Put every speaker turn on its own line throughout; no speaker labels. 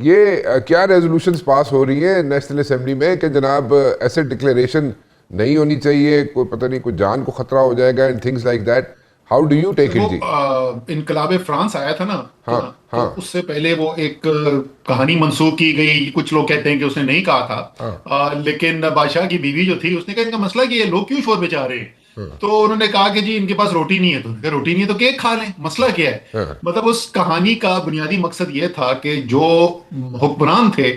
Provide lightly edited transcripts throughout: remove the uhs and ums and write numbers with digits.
ये क्या रेजोल्यूशंस पास हो रही है नेशनल असेंबली में कि जनाब एसेट डिक्लेरेशन नहीं होनी चाहिए, कोई पता नहीं कोई जान को खतरा हो जाएगा and things like that. How do you take
वो
इट जी?
इनकलाब फ्रांस आया था ना,
हाँ
तो
हाँ
उससे पहले वो एक कहानी मंसूख की गई। कुछ लोग कहते हैं कि उसने नहीं कहा था,
हाँ
लेकिन बादशाह की बीवी जो थी उसने कहा इनका मसला कि ये लोग क्यों शोर मचा रहे हैं।
हाँ
तो उन्होंने कहा कि जी इनके पास रोटी नहीं है। तो उन्होंने कहा रोटी नहीं है तो केक खा लें, मसला क्या है।
हाँ
मतलब उस कहानी का बुनियादी मकसद ये था कि जो हुक्मरान थे,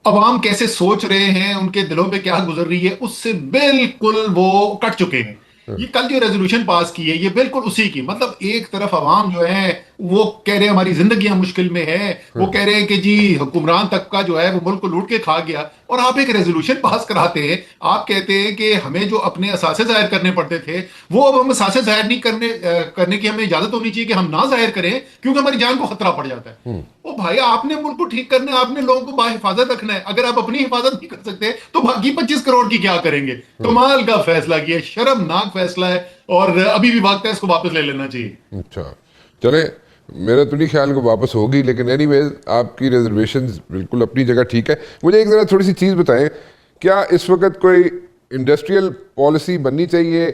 अवाम कैसे सोच रहे हैं, उनके दिलों पे क्या गुजर रही है, उससे बिल्कुल वो कट चुके हैं।
हाँ
ये कल जो रेजोल्यूशन पास की है ये बिल्कुल उसी की, मतलब एक तरफ अवाम जो है वो कह रहे हैं हमारी जिंदगियां मुश्किल में है, वो
हाँ
कह रहे हैं कि जी हुक्मरान तक का जो है वो मुल्क को लूट के खा गया, और आप एक रेजोल्यूशन पास कराते हैं। आप कहते हैं कि हमें जो अपने असासे जाहिर करने पड़ते थे वो अब हम असासे जाहिर नहीं करने की हमें इजाजत होनी चाहिए कि हम ना जाहिर करें क्योंकि हमारी जान को खतरा पड़ जाता है।
हम्म,
ओ भाई, आपने मुल्क को ठीक करना है, आपने लोगों को बाहिफाजत रखना है। अगर आप अपनी हिफाजत नहीं कर सकते तो बाकी 25 करोड़ की क्या करेंगे।
हम्म।
कमाल का फैसला किया, शर्मनाक फैसला है, और अभी भी वक्त है इसको वापस ले लेना चाहिए।
अच्छा, चले, मेरा तो नहीं ख्याल को वापस होगी, लेकिन एनीवेज आपकी रिजर्वेशंस बिल्कुल अपनी जगह ठीक है। मुझे एक ज़रा थोड़ी सी चीज़ बताएं, क्या इस वक्त कोई इंडस्ट्रियल पॉलिसी बननी चाहिए,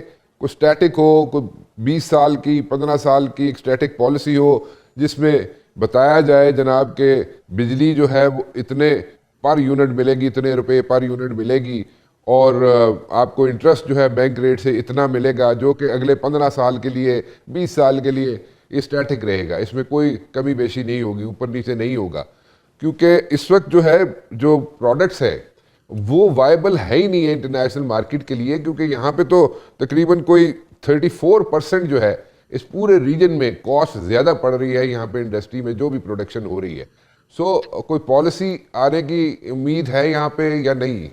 कोई स्टैटिक हो, कोई 20 साल की 15 साल की एक स्टैटिक पॉलिसी हो जिसमें बताया जाए जनाब के बिजली जो है वो इतने पर यूनिट मिलेगी, इतने रुपए पर यूनिट मिलेगी, और आपको इंटरेस्ट जो है बैंक रेट से इतना मिलेगा जो कि अगले 15 साल के लिए, 20 साल के लिए ये स्टैटिक रहेगा, इसमें कोई कमी बेशी नहीं होगी, ऊपर नीचे नहीं होगा। क्योंकि इस वक्त जो है जो प्रोडक्ट्स है वो वायबल है ही नहीं है इंटरनेशनल मार्केट के लिए, क्योंकि यहाँ पे तो तकरीबन कोई 34% जो है इस पूरे रीजन में कॉस्ट ज़्यादा पड़ रही है यहाँ पे इंडस्ट्री में जो भी प्रोडक्शन हो रही है। सो कोई पॉलिसी आने की उम्मीद है यहाँ पे या नहीं?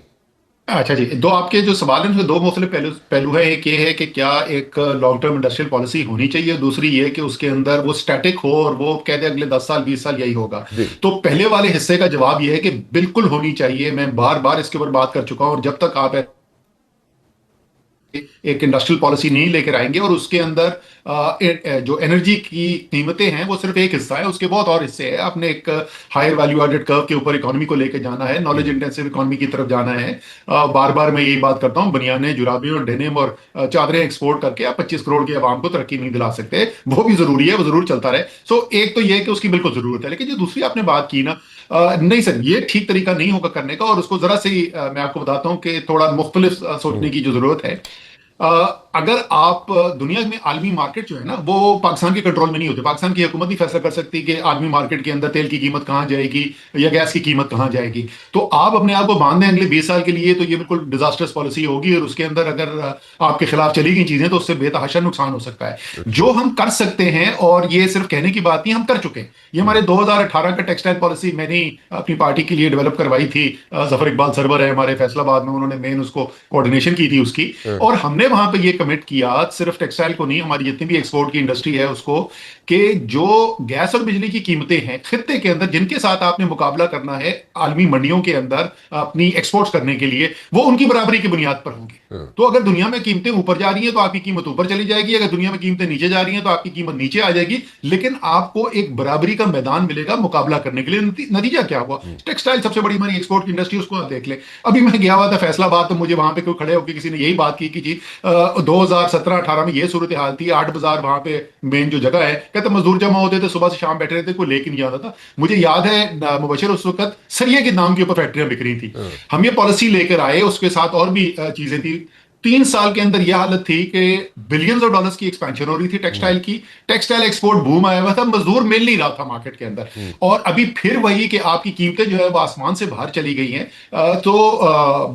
अच्छा जी, दो आपके जो सवाल हैं उसमें दो मुख्तलिफ पहलू पहलू है। एक ये है कि क्या एक लॉन्ग टर्म इंडस्ट्रियल पॉलिसी होनी चाहिए, दूसरी ये कि उसके अंदर वो स्टैटिक हो और वो कह दे अगले 10 साल 20 साल यही होगा।
जी।
तो पहले वाले हिस्से का जवाब ये है कि बिल्कुल होनी चाहिए। मैं बार बार इसके ऊपर बात कर चुका हूं, और जब तक आप एक इंडस्ट्रियल पॉलिसी नहीं लेकर आएंगे और उसके अंदर जो एनर्जी की कीमतें हैं वो सिर्फ एक हिस्सा है, उसके बहुत और हिस्से हैं। आपने एक हायर वैल्यू एडेड कर्व के ऊपर इकोनॉमी को लेकर जाना है, नॉलेज इंटेंसिव इकोनॉमी की तरफ जाना है। बार बार मैं यही बात करता हूँ, बनियाने जुराबे और डेनिम और चादरें एक्सपोर्ट करके आप 25 करोड़ के आवाम को तरक्की नहीं दिला सकते। वो भी जरूरी है, वो जरूर चलता रहे। सो एक तो ये कि उसकी बिल्कुल जरूरत है, लेकिन जो दूसरी आपने बात की ना, नहीं सर, ये ठीक तरीका नहीं होगा करने का, और उसको जरा सी मैं आपको बताता हूं कि थोड़ा मुख्तलिफ सोचने की जो जरूरत है। अगर आप दुनिया में आलमी मार्केट जो है ना वो पाकिस्तान के कंट्रोल में नहीं होते। पाकिस्तान की हुकूमत ही फैसला कर सकती है कि आलमी मार्केट के अंदर तेल की कीमत कहां जाएगी या गैस की कीमत कहां जाएगी। तो आप अपने आप को बांध दें अगले 20 साल के लिए, तो ये बिल्कुल डिजास्टर्स पॉलिसी होगी, और उसके अंदर अगर आपके खिलाफ चली गई चीजें तो उससे बेतहाशा नुकसान हो सकता है।
अच्छा।
जो हम कर सकते हैं, और ये सिर्फ कहने की बात नहीं, हम कर चुके हैं। ये हमारे 2018 का टेक्सटाइल पॉलिसी मैंने अपनी पार्टी के लिए डेवलप करवाई थी। जफर इकबाल सरवर है हमारे फैसलाबाद में, उन्होंने मेन उसको कोऑर्डिनेशन की थी उसकी।
हाँ,
और हमने वहां पे ये कमिट किया, सिर्फ टेक्सटाइल को नहीं, हमारी जितनी भी एक्सपोर्ट की इंडस्ट्री है उसको, कि जो गैस और बिजली की कीमतें हैं खित्ते के अंदर जिनके साथ आपने मुकाबला करना है आलमी मंडियों के अंदर अपनी एक्सपोर्ट्स करने के लिए, वो उनकी बराबरी की बुनियाद पर होंगी।
हाँ,
तो अगर दुनिया में कीमतें ऊपर जा रही हैं तो आपकी कीमत ऊपर चली जाएगी, अगर दुनिया में कीमतें नीचे जा रही हैं तो आपकी कीमत नीचे आ जाएगी। लेकिन आपको एक बराबरी का मैदान मिलेगा मुकाबला करने के लिए। नतीजा क्या हुआ,
हम्म,
टेक्सटाइल सबसे बड़ी हमारी एक्सपोर्ट की इंडस्ट्री, उसको आप देख ले। अभी मैं गया हुआ था फैसलाबाद, तो मुझे वहां पे कोई खड़े होकर किसी ने यही बात की कि जी 2017-18 में ये सूरत हाल थी, 8 बाजार वहां पे मेन जो जगह है, कहते मजदूर जमा होते थे, सुबह से शाम बैठे रहते, कोई लेके नहीं जाता था। मुझे याद है मुबशर उस वक्त सरिये के नाम के ऊपर फैक्ट्रियां बिक रही थी।
हाँ,
हम ये पॉलिसी लेकर आए, उसके साथ और भी चीजें थी। 3 साल के अंदर यह हालत थी कि बिलियंस ऑफ डॉलर्स की एक्सपेंशन हो रही थी टेक्सटाइल की। टेक्सटाइल एक्सपोर्ट बूम आया हुआ था, मजदूर मिल नहीं रहा था मार्केट के अंदर।
हम्म,
और अभी फिर वही कि आपकी कीमतें जो है वो आसमान से बाहर चली गई हैं। तो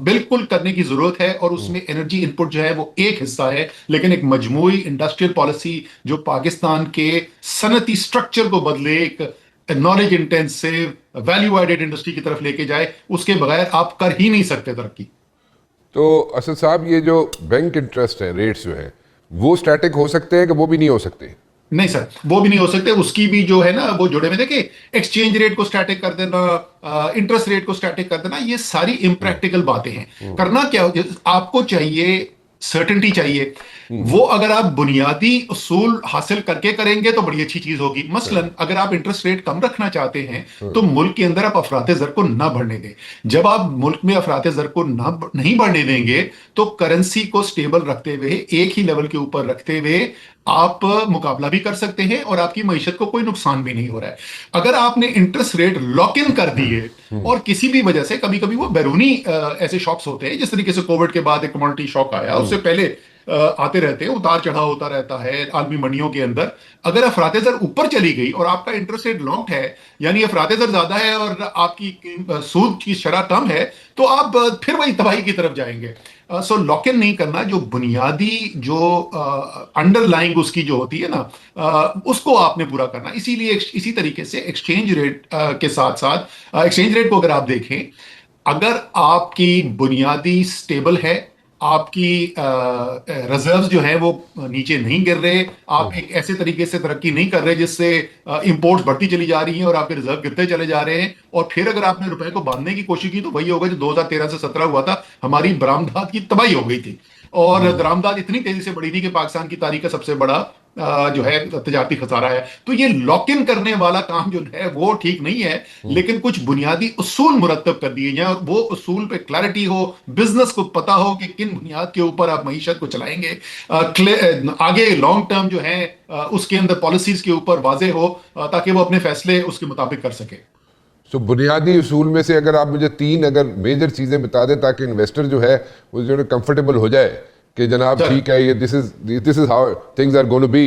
बिल्कुल करने की जरूरत है, और
हम्म।
उसमें एनर्जी इनपुट जो है वो एक हिस्सा है, लेकिन एक मजमूई इंडस्ट्रियल पॉलिसी जो पाकिस्तान के सनती स्ट्रक्चर को बदले, एक knowledge intensive value added industry की तरफ लेके जाए, उसके बगैर आप कर ही नहीं सकते तरक्की।
तो असद साहब, ये जो बैंक इंटरेस्ट है, रेट्स जो है, वो स्टैटिक हो सकते हैं कि वो भी नहीं हो सकते?
नहीं सर, वो भी नहीं हो सकते। उसकी भी जो है ना वो जुड़े में देखिए, एक्सचेंज रेट को स्टैटिक कर देना, इंटरेस्ट रेट को स्टैटिक कर देना, ये सारी
हम्म,
इम्प्रैक्टिकल बातें हैं।
हम्म,
करना क्या आपको चाहिए, सर्टेनिटी चाहिए। वो अगर आप बुनियादी उसूल हासिल करके करेंगे तो बड़ी अच्छी चीज होगी। मसलन अगर आप इंटरेस्ट रेट कम रखना चाहते हैं तो मुल्क के अंदर आप अफराते ज़र को ना बढ़ने दें। जब आप मुल्क में अफराते ज़र को ना नहीं बढ़ने देंगे तो करेंसी को स्टेबल रखते हुए, एक ही लेवल के ऊपर रखते हुए आप मुकाबला भी कर सकते हैं और आपकी मईशत को कोई नुकसान भी नहीं हो रहा है। अगर आपने इंटरेस्ट रेट लॉक इन कर दिए और किसी भी वजह से, कभी कभी वो बैरूनी ऐसे शॉक्स होते हैं, जिस तरीके से कोविड के बाद एक कमोडिटी शॉक आया, उससे पहले आते रहते हैं, उतार चढ़ाव होता रहता है आलमी मंडियों के अंदर। अगर अफराते ज़र ऊपर चली गई और आपका इंटरेस्ट रेट लॉन्ग है, यानी अफराते ज़र ज्यादा है और आपकी सूद की शरह कम है, तो आप फिर वही तबाही की तरफ जाएंगे। सो लॉक इन नहीं करना, जो बुनियादी जो अंडरलाइंग उसकी जो होती है ना, उसको आपने पूरा करना। इसीलिए इसी तरीके से एक्सचेंज रेट के साथ साथ, एक्सचेंज रेट को अगर आप देखें, अगर आपकी बुनियादी स्टेबल है, आपकी रिजर्व्स जो है वो नीचे नहीं गिर रहे, आप एक ऐसे तरीके से तरक्की नहीं कर रहे जिससे इंपोर्ट्स बढ़ती चली जा रही हैं और आपके रिजर्व गिरते चले जा रहे हैं, और फिर अगर आपने रुपए को बांधने की कोशिश की तो वही होगा जो 2013 से 17 हुआ था, हमारी बरामदात की तबाही हो गई थी। और दरामदात इतनी तेजी से बढ़ी थी कि पाकिस्तान की तारीख का सबसे बड़ा जो है तजारती खसारा है। तो ये लॉक इन करने वाला काम जो है वो ठीक नहीं है, लेकिन कुछ बुनियादी उसूल मुरत्तब कर दिए जाए और वो उसूल पे क्लैरिटी हो, बिजनेस को पता हो कि किन बुनियाद के ऊपर आप मईशत को चलाएंगे, आगे लॉन्ग टर्म जो है उसके अंदर पॉलिसीज के ऊपर वाजे हो, ताकि वो अपने फैसले उसके मुताबिक कर सके।
सो बुनियादी उसूल में से अगर आप मुझे 3 अगर मेजर चीज़ें बता दें ताकि इन्वेस्टर जो है वो जो कंफर्टेबल हो जाए कि जनाब ठीक है, ये this is how things are going to be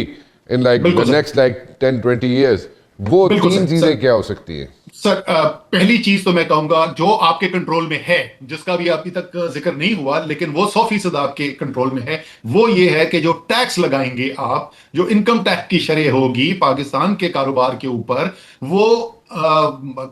in like the next like 10-20 years, वो 3 चीज़ें क्या हो सकती हैं?
सर, पहली चीज तो मैं कहूंगा जो आपके कंट्रोल में है, जिसका भी अभी तक जिक्र नहीं हुआ लेकिन वो 100% आपके कंट्रोल में है, वो ये है कि जो टैक्स लगाएंगे आप, जो इनकम टैक्स की शरह होगी पाकिस्तान के कारोबार के ऊपर, वो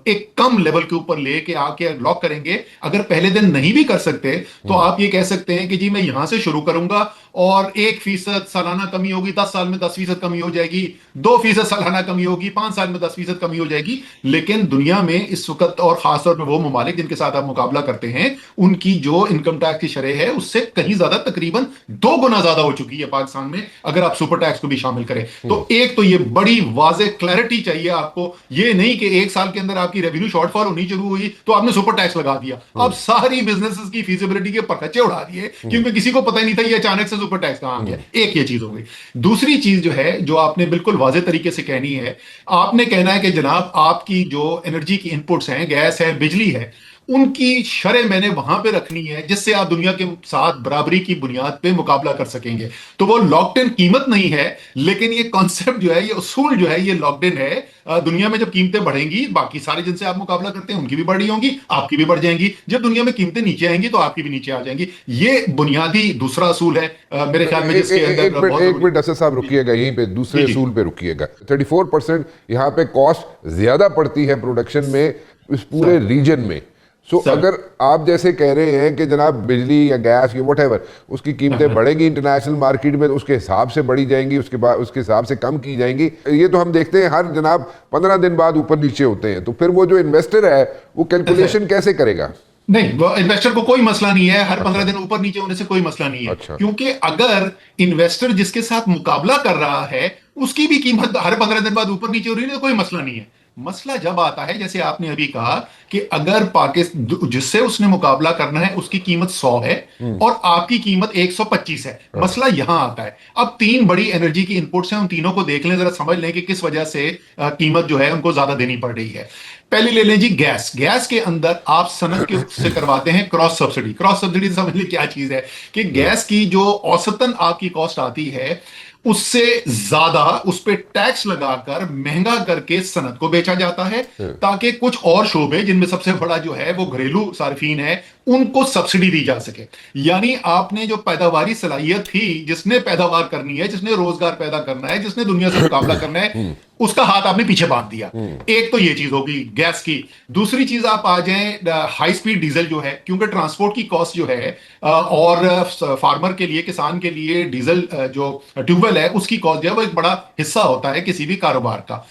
एक कम लेवल के ऊपर लेके आके लॉक करेंगे। अगर पहले दिन नहीं भी कर सकते तो आप ये कह सकते हैं कि जी मैं यहां से शुरू करूंगा और 1% सालाना कमी होगी, 10 साल में 10% कमी हो जाएगी, 2% सालाना कमी होगी, 5 साल में 10% कमी हो जाएगी। लेकिन दुनिया में इस वक्त, और खासतौर पर वो ममालिक जिनके साथ आप मुकाबला करते हैं, उनकी जो इनकम टैक्स की शरह है उससे कहीं ज्यादा, तकरीबन 2 गुना ज्यादा हो चुकी है पाकिस्तान में, अगर आप सुपर टैक्स को भी शामिल करें तो। एक तो ये बड़ी वाज़े क्लैरिटी चाहिए आपको, ये नहीं कि एक साल के अंदर आपकी रेवेन्यू शॉर्टफॉल होनी शुरू हुई तो आपने सुपर टैक्स लगा दिया, अब सारी बिजनेसेस की फीजिबिलिटी के परखचे उड़ा दिए क्योंकि किसी को पता ही नहीं था ये अचानक से सुपर टैक्स कहां आ गया। एक ये चीज हो गई। दूसरी चीज जो है, जो आपने बिल्कुल वाज़े तरीके से कहनी है, आपने कहना है कि जनाब आपकी जो एनर्जी की इनपुट्स हैं, गैस है, बिजली है, उनकी शरह मैंने वहां पे रखनी है जिससे आप दुनिया के साथ बराबरी की बुनियाद पे मुकाबला कर सकेंगे। तो वो लॉक्ड इन कीमत नहीं है, लेकिन ये कॉन्सेप्ट जो है, ये उसूल जो है, ये लॉक्ड इन है। दुनिया में जब कीमतें बढ़ेंगी, बाकी सारे जिनसे आप मुकाबला करते हैं उनकी भी बढ़ी होंगी, आपकी भी बढ़ जाएंगी। जब दुनिया में कीमतें नीचे आएंगी तो आपकी भी नीचे आ जाएंगी। ये बुनियादी दूसरा असूल है मेरे ख्याल में, जिसके अंदर
एक मिनट असद साहब रुकिएगा, यहीं पे दूसरे असूल पे रुकिएगा। 34% यहाँ पे कॉस्ट ज्यादा पड़ती है प्रोडक्शन में इस पूरे रीजन में। सो अगर आप जैसे कह रहे हैं कि जनाब बिजली या गैस या व्हाटएवर उसकी कीमतें बढ़ेंगी इंटरनेशनल मार्केट में, तो उसके हिसाब से बढ़ी जाएंगी, उसके बाद उसके हिसाब से कम की जाएंगी। ये तो हम देखते हैं हर जनाब 15 दिन बाद ऊपर नीचे होते हैं। तो फिर वो जो इन्वेस्टर है वो कैलकुलेशन कैसे करेगा?
नहीं, वो इन्वेस्टर को कोई मसला नहीं है, हर 15 दिन ऊपर नीचे होने से कोई मसला नहीं है।
अच्छा।
क्योंकि अगर इन्वेस्टर जिसके साथ मुकाबला कर रहा है उसकी भी कीमत हर 15 दिन बाद ऊपर नीचे हो रही है तो कोई मसला नहीं है। मसला जब आता है, जैसे आपने अभी कहा कि अगर पाकिस्तान जिससे उसने मुकाबला करना है उसकी कीमत 100 है और आपकी कीमत 125 है, मसला यहां आता है। अब 3 बड़ी एनर्जी की इनपुट्स हैं, उन तीनों को देख लें, जरा समझ लें कि किस वजह से कीमत जो है उनको ज्यादा देनी पड़ रही है। पहले ले लें जी गैस। गैस के अंदर आप सनत के से करवाते हैं क्रॉस सब्सिडी। क्रॉस सब्सिडी समझ लीजिए क्या चीज है कि गैस की जो औसतन आपकी कॉस्ट आती है उससे ज्यादा उस पर टैक्स लगाकर महंगा करके सनत को बेचा जाता है, ताकि कुछ और शोबे जिनमें सबसे बड़ा जो है वो घरेलू सार्फिन है उनको सब्सिडी दी जा सके। यानी आपने जो पैदावारी सलाहियत थी, जिसने पैदावार करनी है, जिसने रोजगार पैदा करना है, जिसने दुनिया से मुकाबला करना है, उसका हाथ आपने पीछे बांध दिया। एक तो ये चीज होगी गैस की। दूसरी चीज आप आ जाएं हाई स्पीड डीजल जो है, क्योंकि ट्रांसपोर्ट की कॉस्ट जो है और फार्मर के लिए, किसान के लिए डीजल जो ट्यूबवेल है उसकी कॉस्ट जो है वो एक बड़ा हिस्सा होता है किसी भी कारोबार का।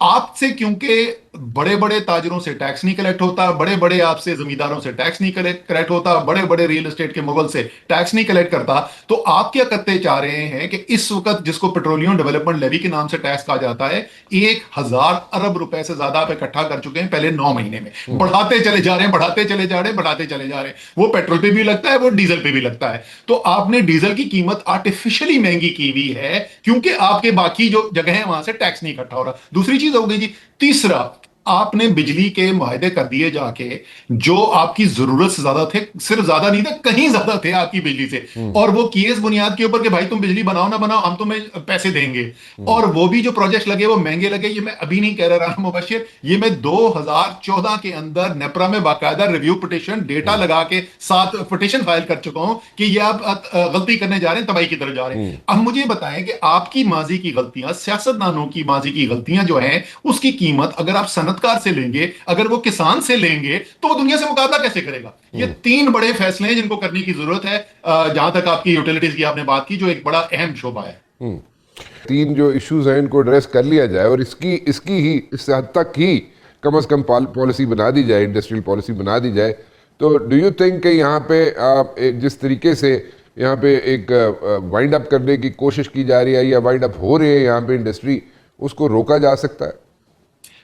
आपसे क्योंकि बड़े बड़े ताजरों से टैक्स नहीं कलेक्ट होता, बड़े बड़े आपसे जमींदारों से टैक्स नहीं कलेक्ट होता, बड़े बड़े रियल एस्टेट के मुगल से टैक्स नहीं कलेक्ट करता। तो आप क्या करते चाह रहे हैं कि इस वक्त जिसको पेट्रोलियम डेवलपमेंट लेवी के नाम से टैक्स कहा जाता है, 1,000 अरब रुपए से ज्यादा आप इकट्ठा कर चुके हैं पहले 9 महीने में। बढ़ाते चले जा रहे हैं, बढ़ाते चले जा रहे हैं, बढ़ाते चले जा रहे हैं। वो पेट्रोल पे भी लगता है, वो डीजल पे भी लगता है। तो आपने डीजल की कीमत आर्टिफिशियली महंगी की हुई है, क्योंकि आपके बाकी जो जगह है वहां से टैक्स नहीं इकट्ठा हो रहा। दूसरी चीज हो गई जी। तीसरा, आपने बिजली के मुआहदे कर दिए जाके जो आपकी जरूरत से ज्यादा थे, सिर्फ ज्यादा नहीं थे, कहीं ज्यादा थे आपकी बिजली से, और वो किए इस बुनियाद के ऊपर कि भाई तुम बिजली बनाओ ना बनाओ, हम तुम्हें पैसे देंगे। और वो भी जो प्रोजेक्ट लगे वो महंगे लगे। ये मैं अभी नहीं कह रहा मुबशिर, ये मैं 2014 के अंदर नेपरा में बाकायदा रिव्यू पिटिशन डेटा लगा के साथ पिटिशन फाइल कर चुका हूं कि ये आप गलती करने जा रहे हैं, तबाही की तरफ जा रहे हैं। अब मुझे बताएं कि आपकी माजी की गलतियां, सियासतदानों की माजी की गलतियां जो हैं, उसकी कीमत अगर आप सनतकार से लेंगे, अगर वो किसान से लेंगे, तो वो दुनिया से मुकाबला कैसे करेगा? ये 3 बड़े फैसले हैं जिनको करने की जरूरत है। जहां तक आपकी यूटिलिटीज की आपने बात की, जो एक बड़ा अहम शोबा है।
3 जो इश्यूज हैं इनको एड्रेस कर लिया जाए और इसकी इसकी ही इस हद तक ही कम से कम पॉलिसी बना दी जाए, इंडस्ट्रियल पॉलिसी बना दी जाए। तो डू यू थिंक कि यहाँ पे आप जिस तरीके से यहाँ पे एक वाइंड अप करने की कोशिश की जा रही है या वाइंड अप हो रही है यहाँ पे इंडस्ट्री, उसको रोका जा सकता है?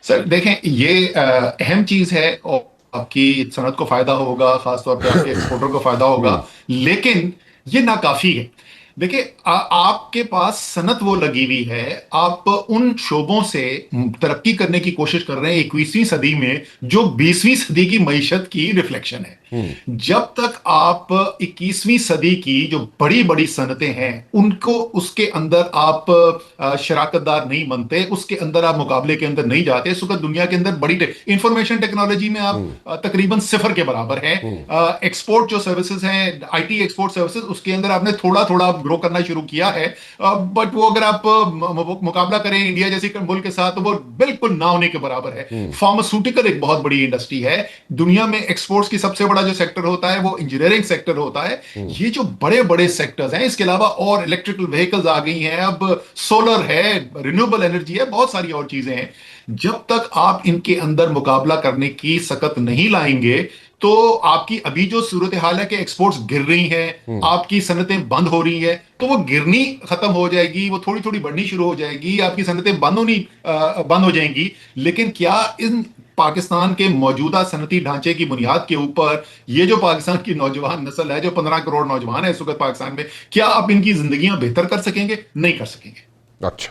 सर देखें, ये अहम चीज है और आपकी सनत को फायदा होगा, खासतौर पे आपके एक्सपोर्टर को फायदा होगा, लेकिन ये नाकाफी है। देखिए, आपके पास सनत वो लगी हुई है, आप उन शोबों से तरक्की करने की कोशिश कर रहे हैं 21वीं सदी में, जो 20वीं सदी की मईशत की रिफ्लेक्शन है। जब तक आप 21वीं सदी की जो बड़ी बड़ी सनतें हैं उनको, उसके अंदर आप शराकतदार नहीं बनते, उसके अंदर आप मुकाबले के अंदर नहीं जाते, इस वक्त दुनिया के अंदर बड़ी इंफॉर्मेशन टेक्नोलॉजी में आप तकरीबन सिफर के बराबर है। एक्सपोर्ट जो सर्विसेज हैं, आईटी एक्सपोर्ट सर्विसेज, उसके अंदर आपने थोड़ा थोड़ा ग्रो करना शुरू किया है, बट वो अगर आप मुकाबला करें इंडिया जैसे मुल्क के साथ, तो वो बिल्कुल ना होने के बराबर है। फार्मास्यूटिकल एक बहुत बड़ी इंडस्ट्री है दुनिया में। एक्सपोर्ट्स की सबसे बड़ा जो सेक्टर होता है वो इंजीनियरिंग सेक्टर होता है। ये जो बड़े बड़े सेक्टर्स हैं, इसके अलावा और इलेक्ट्रिकल व्हीकल्स आ गई हैं, अब सोलर है, रिन्यूएबल एनर्जी है, बहुत सारी और चीजें हैं। जब तक आप इनके अंदर मुकाबला करने की सकत नहीं लाएंगे, तो आपकी अभी जो सूरत हाल है कि एक्सपोर्ट्स गिर रही हैं, आपकी सनतें बंद हो रही हैं, तो वो गिरनी खत्म हो जाएगी, वो थोड़ी थोड़ी बढ़नी शुरू हो जाएगी, आपकी सनतें बंद हो जाएंगी। लेकिन क्या इन पाकिस्तान के मौजूदा सनती ढांचे की बुनियाद के ऊपर ये जो पाकिस्तान की नौजवान नस्ल है, जो 15 करोड़ नौजवान है इस वक्त पाकिस्तान में, क्या आप इनकी जिंदगियां बेहतर कर सकेंगे? नहीं कर सकेंगे।
अच्छा।